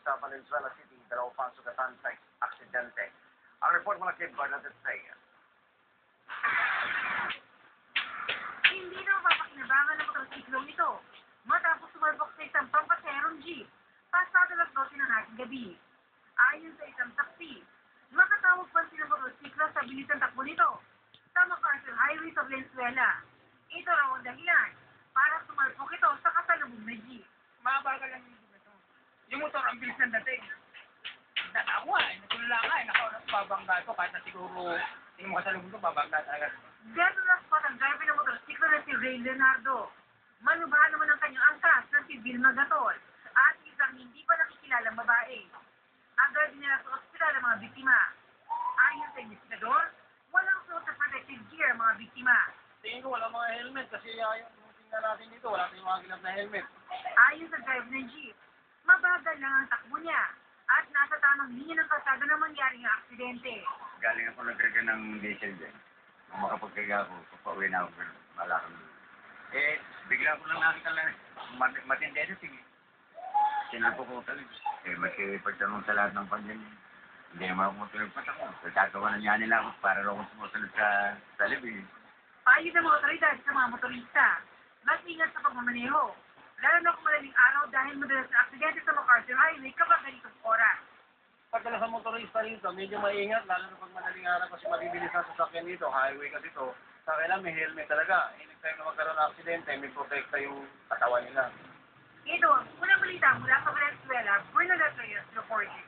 sa Valenzuela City, dalawang pang sugatan sa aksidente. Ang report mula kay Bernadette Reyes. Hindi na mapapakinabangan ng motorsiklong ito matapos sumalbok sa isang pampaserong jeep pasado alas 12 ng ating gabi. Ayon sa isang saksi, makatawag pansin ng motorsiklo sa bilis ng takbo nito sa MacArthur Highway sa Valenzuela. Ito raw ang dahilan para sumalbok ito sa kasalubong na jeep. Mabagal lang yung ito. Yung motor ang bilis ng dating. Natawa natulala ka nakababangga ito kahit na siguro hindi mo kasalubong ito, babangga talaga. Gano'n na spot ang driver ng motorsiklo na si Ray Leonardo. Manubahan naman ang kanyang angkas na si Vilma Gatol at isang hindi pa nakikilalang babae. Agad dinala sa ospital ang mga biktima. Ayon sa investigador, walang suot na protective gear ang mga biktima. Tingin ko wala mga helmet kasi yung tingnan natin dito, wala tayong mga ginap na helmet. Ayon sa driver ng jeep, mabagal lang ang takbo niya at nasa tamang linya ng kalsada na mangyaring aksidente. Galing ako nagkarga ng diesel dyan. Nung makapagkarga ako, papauwi na ako ng malakang. Bigla ko lang nakita lang, matindi ito, sige. Sinapo ko talaga. Magkipagtanong sa lahat ng pandemya. Hindi naman ako matulog-patak ko. Gagawa na niya nila ako para raw kung sumusunod sa talibin. Payo ng mga otoridad sa mga motorista, mas ingat sa pagmamaneho, lalo na kung malaling araw dahil madalas na aksidente sa MacArthur Highway kapag ganitong oras. Pagdala sa motorista rito, medyo maingat, lalo na pag madaling araw kasi mabibilis ang sasakyan dito, highway kasi ito. Sa kailan may helmet talaga. Anytime na magkaroon ng aksidente, may protekta yung katawan nila. Ito, unang balita mula sa Valenzuela, Bernadette Reyes reporting.